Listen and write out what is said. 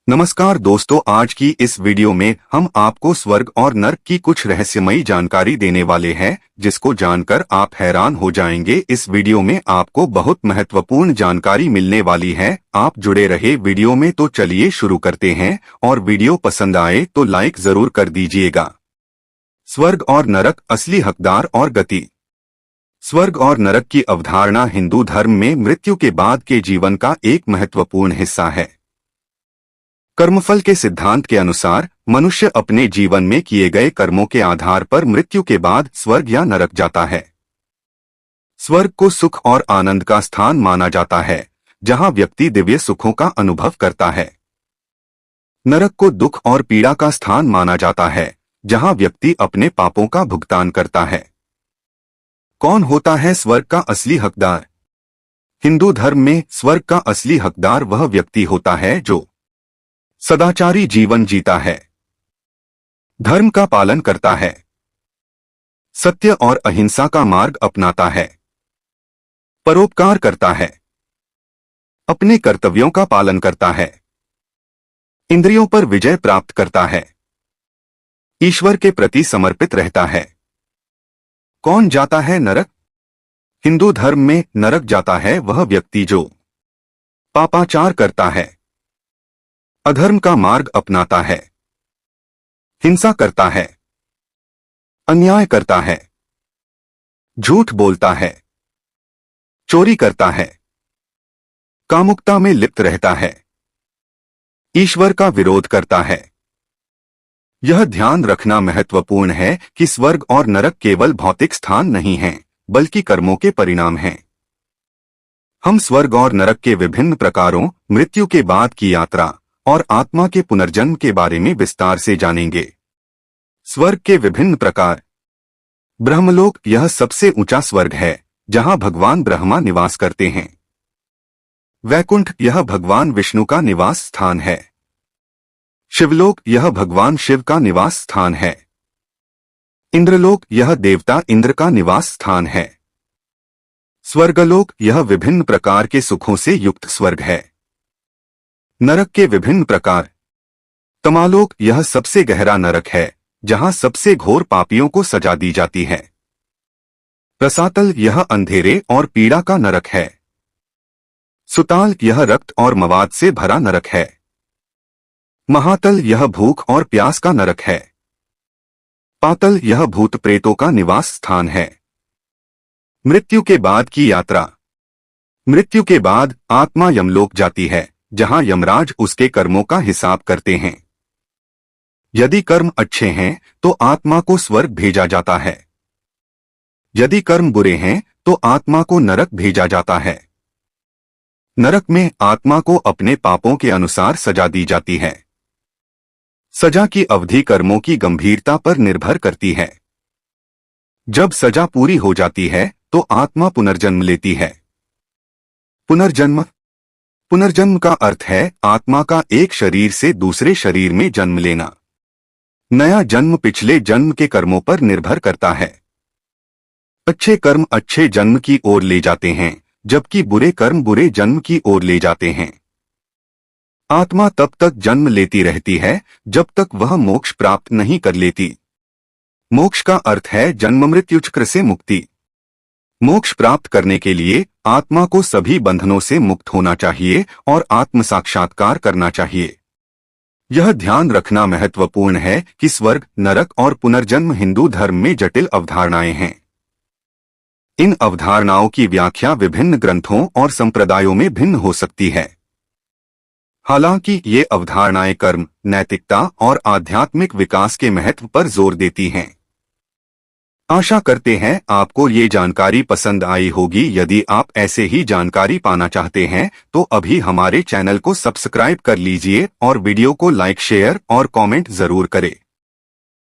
नमस्कार दोस्तों, आज की इस वीडियो में हम आपको स्वर्ग और नर्क की कुछ रहस्यमयी जानकारी देने वाले हैं, जिसको जानकर आप हैरान हो जाएंगे। इस वीडियो में आपको बहुत महत्वपूर्ण जानकारी मिलने वाली है। आप जुड़े रहे वीडियो में। तो चलिए शुरू करते हैं, और वीडियो पसंद आए तो लाइक जरूर कर दीजिएगा। स्वर्ग और नरक, असली हकदार और गति। स्वर्ग और नरक की अवधारणा हिंदू धर्म में मृत्यु के बाद के जीवन का एक महत्वपूर्ण हिस्सा है। कर्मफल के सिद्धांत के अनुसार मनुष्य अपने जीवन में किए गए कर्मों के आधार पर मृत्यु के बाद स्वर्ग या नरक जाता है। स्वर्ग को सुख और आनंद का स्थान माना जाता है, जहां व्यक्ति दिव्य सुखों का अनुभव करता है। नरक को दुख और पीड़ा का स्थान माना जाता है, जहां व्यक्ति अपने पापों का भुगतान करता है। कौन होता है स्वर्ग का असली हकदार? हिंदू धर्म में स्वर्ग का असली हकदार वह व्यक्ति होता है जो सदाचारी जीवन जीता है, धर्म का पालन करता है, सत्य और अहिंसा का मार्ग अपनाता है, परोपकार करता है, अपने कर्तव्यों का पालन करता है, इंद्रियों पर विजय प्राप्त करता है, ईश्वर के प्रति समर्पित रहता है। कौन जाता है नरक? हिंदू धर्म में नरक जाता है वह व्यक्ति जो पापाचार करता है, अधर्म का मार्ग अपनाता है, हिंसा करता है, अन्याय करता है, झूठ बोलता है, चोरी करता है, कामुकता में लिप्त रहता है, ईश्वर का विरोध करता है। यह ध्यान रखना महत्वपूर्ण है कि स्वर्ग और नरक केवल भौतिक स्थान नहीं हैं, बल्कि कर्मों के परिणाम हैं। हम स्वर्ग और नरक के विभिन्न प्रकारों, मृत्यु के बाद की यात्रा और आत्मा के पुनर्जन्म के बारे में विस्तार से जानेंगे। स्वर्ग के विभिन्न प्रकार। ब्रह्मलोक, यह सबसे ऊंचा स्वर्ग है, जहां भगवान ब्रह्मा निवास करते हैं। वैकुंठ, यह भगवान विष्णु का निवास स्थान है। शिवलोक, यह भगवान शिव का निवास स्थान है। इंद्रलोक, यह देवता इंद्र का निवास स्थान है। स्वर्गलोक, यह विभिन्न प्रकार के सुखों से युक्त स्वर्ग है। नरक के विभिन्न प्रकार। तमालोक, यह सबसे गहरा नरक है, जहां सबसे घोर पापियों को सजा दी जाती है। रसातल, यह अंधेरे और पीड़ा का नरक है। सुताल, यह रक्त और मवाद से भरा नरक है। महातल, यह भूख और प्यास का नरक है। पातल, यह भूत प्रेतों का निवास स्थान है। मृत्यु के बाद की यात्रा। मृत्यु के बाद आत्मा यमलोक जाती है, जहां यमराज उसके कर्मों का हिसाब करते हैं। यदि कर्म अच्छे हैं तो आत्मा को स्वर्ग भेजा जाता है। यदि कर्म बुरे हैं तो आत्मा को नरक भेजा जाता है। नरक में आत्मा को अपने पापों के अनुसार सजा दी जाती है। सजा की अवधि कर्मों की गंभीरता पर निर्भर करती है। जब सजा पूरी हो जाती है तो आत्मा पुनर्जन्म लेती है। पुनर्जन्म। पुनर्जन्म का अर्थ है आत्मा का एक शरीर से दूसरे शरीर में जन्म लेना। नया जन्म पिछले जन्म के कर्मों पर निर्भर करता है। अच्छे कर्म अच्छे जन्म की ओर ले जाते हैं, जबकि बुरे कर्म बुरे जन्म की ओर ले जाते हैं। आत्मा तब तक जन्म लेती रहती है जब तक वह मोक्ष प्राप्त नहीं कर लेती। मोक्ष का अर्थ है जन्म मृत्यु चक्र से मुक्ति। मोक्ष प्राप्त करने के लिए आत्मा को सभी बंधनों से मुक्त होना चाहिए और आत्म साक्षात्कार करना चाहिए। यह ध्यान रखना महत्वपूर्ण है कि स्वर्ग, नरक और पुनर्जन्म हिंदू धर्म में जटिल अवधारणाएं हैं। इन अवधारणाओं की व्याख्या विभिन्न ग्रंथों और संप्रदायों में भिन्न हो सकती है। हालांकि ये अवधारणाएं कर्म, नैतिकता और आध्यात्मिक विकास के महत्व पर जोर देती हैं। आशा करते हैं आपको ये जानकारी पसंद आई होगी। यदि आप ऐसे ही जानकारी पाना चाहते हैं तो अभी हमारे चैनल को सब्सक्राइब कर लीजिए और वीडियो को लाइक, शेयर और कमेंट जरूर करें।